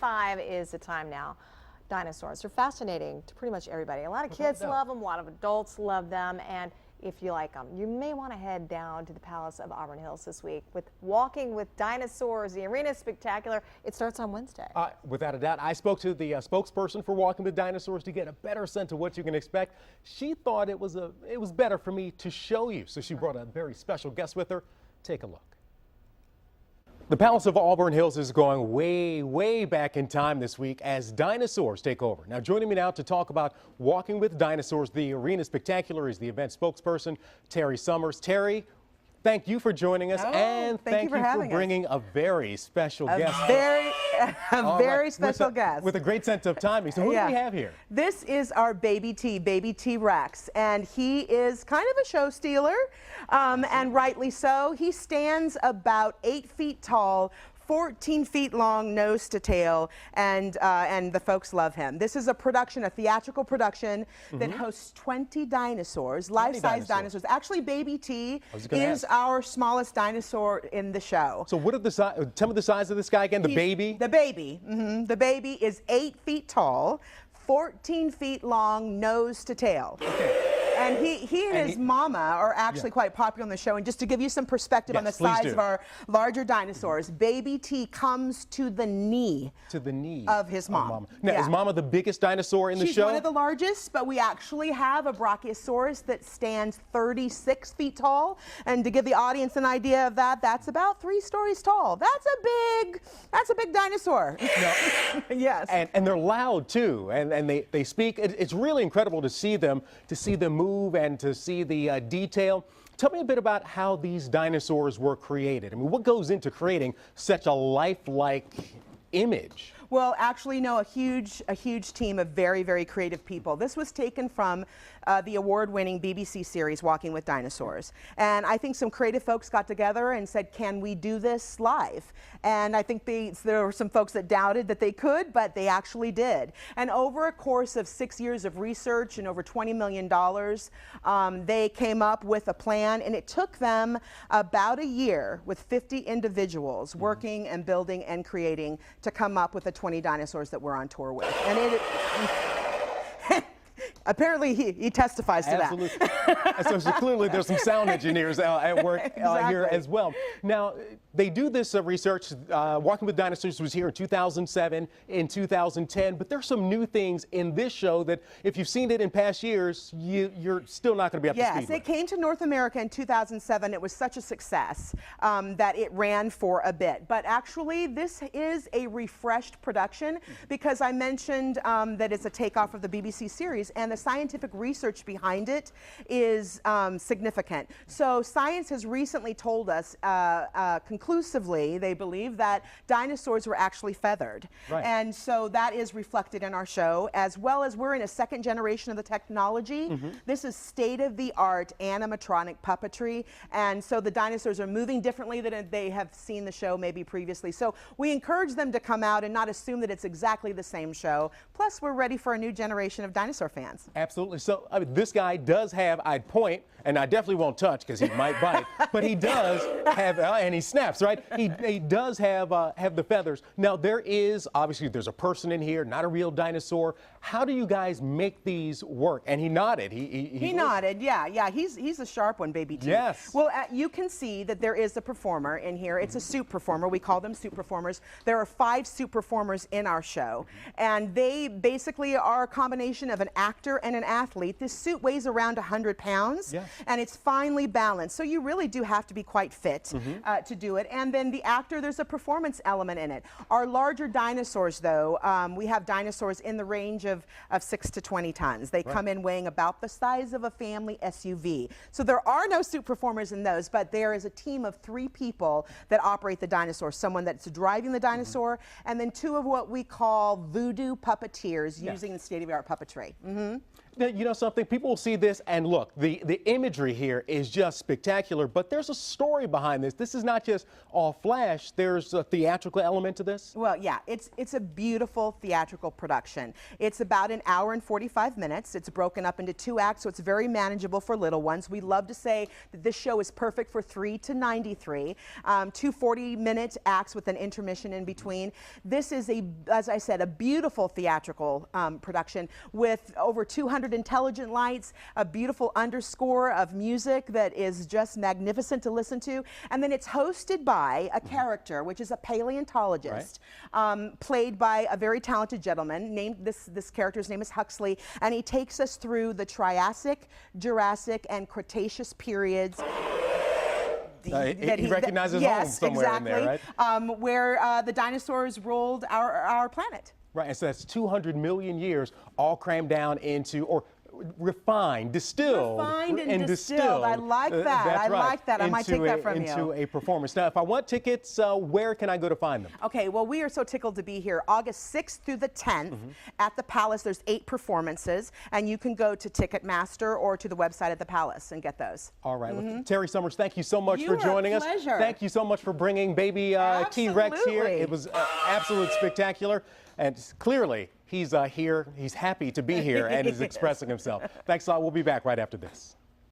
5 is the time now. Dinosaurs are fascinating to pretty much everybody. A lot of kids love them, a lot of adults love them, and if you like them, you may want to head down to the Palace of Auburn Hills this week with Walking with Dinosaurs. The arena is spectacular. It starts on Wednesday. Without a doubt. I spoke to the spokesperson for Walking with Dinosaurs to get a better sense of what you can expect. She thought it was better for me to show you, so she brought a very special guest with her. Take a look. The Palace of Auburn Hills is going way, way back in time this week as dinosaurs take over. Now, joining me now to talk about Walking with Dinosaurs, the Arena Spectacular, is the event spokesperson, Terry Summers. Terry, thank you for joining us, and thank you for bringing a very special guest. A very special guest. With a great sense of timing. So who do we have here? This is our Baby T Rex, and he is kind of a show stealer, and rightly so. He stands about 8 feet tall, 14 feet long, nose to tail, and the folks love him. This is a production, a theatrical production that hosts 20 dinosaurs, life-size dinosaurs. Actually, Baby T is our smallest dinosaur in the show. So what are the size? Tell me the size of this guy again. The baby. The baby. The baby is 8 feet tall, 14 feet long, nose to tail. Okay. And he and his mama are actually quite popular on the show. And just to give you some perspective on the size of our larger dinosaurs, Baby T comes to the knee. Of his mom. Now, is Mama the biggest dinosaur in the show? She's one of the largest, but we actually have a Brachiosaurus that stands 36 feet tall. And to give the audience an idea of that, that's about 3 stories tall. That's a big dinosaur. Yes. And they're loud too, and they speak. It's really incredible to see them move and to see the detail. Tell me a bit about how these dinosaurs were created. I mean, what goes into creating such a lifelike image? Well, actually, no, a huge team of very, very creative people. This was taken from the award-winning BBC series Walking with Dinosaurs. And I think some creative folks got together and said, can we do this live? And I think there were some folks that doubted that they could, but they actually did. And over a course of 6 years of research and over $20 million, they came up with a plan, and it took them about a year with 50 individuals working and building and creating to come up with the 20 dinosaurs that we're on tour with. And apparently he testifies to that. So clearly there's some sound engineers at work here as well. Now, they do this research. Walking with Dinosaurs was here in 2007, in 2010, but there's some new things in this show that if you've seen it in past years, you're still not going to be up to speed with. Yes, it came to North America in 2007. It was such a success that it ran for a bit. But actually, this is a refreshed production because I mentioned that it's a takeoff of the BBC series, and the scientific research behind it is significant. So science has recently told us conclusively, they believe, that dinosaurs were actually feathered. And so that is reflected in our show, as well as we're in a second generation of the technology. This is state-of-the-art animatronic puppetry, and so the dinosaurs are moving differently than they have seen the show maybe previously. So we encourage them to come out and not assume that it's exactly the same show. Plus, we're ready for a new generation of dinosaur fans. Absolutely. So I mean, this guy does have, I'd point, and I definitely won't touch because he might bite, but he does have, and he snaps, right? He does have the feathers. Now, obviously, there's a person in here, not a real dinosaur. How do you guys make these work? And he nodded. He nodded, yeah. He's a sharp one, Baby T. Yes. Well, you can see that there is a performer in here. It's a suit performer. We call them suit performers. There are 5 suit performers in our show, and they basically are a combination of an actor and an athlete. This suit weighs around 100 pounds, and it's finely balanced, so you really do have to be quite fit to do it. And then the actor, there's a performance element in it. Our larger dinosaurs, though, we have dinosaurs in the range of 6 to 20 tons. They come in weighing about the size of a family SUV. So there are no suit performers in those, but there is a team of 3 people that operate the dinosaur. Someone that's driving the dinosaur, and then 2 of what we call voodoo puppeteers using the state-of-the-art puppetry. You know something? People will see this and look, the imagery here is just spectacular, but there's a story behind this. This is not just all flash. There's a theatrical element to this. Well, yeah, it's a beautiful theatrical production. It's about an hour and 45 minutes. It's broken up into 2 acts, so it's very manageable for little ones. We love to say that this show is perfect for 3 to 93. 2 40-minute acts with an intermission in between. This is, as I said, a beautiful theatrical production with over 200 intelligent lights, a beautiful underscore of music that is just magnificent to listen to. And then it's hosted by a character, which is a paleontologist, played by a very talented gentleman named, this character's name is Huxley, and he takes us through the Triassic, Jurassic, and Cretaceous periods. He recognizes home somewhere in there, right? Where the dinosaurs ruled our planet. Right, and so that's 200 million years all crammed down into, or refined, distilled. Refined and distilled. I like that. I like that. I might take that from you. Into a performance. Now, if I want tickets, where can I go to find them? Okay, well, we are so tickled to be here August 6th through the 10th at the Palace. There's 8 performances, and you can go to Ticketmaster or to the website at the Palace and get those. All right. Well, Terry Summers, thank you so much for joining us. Thank you so much for bringing baby T-Rex here. It was absolutely spectacular. And clearly, he's here, he's happy to be here, and is expressing himself. Thanks a lot. We'll be back right after this.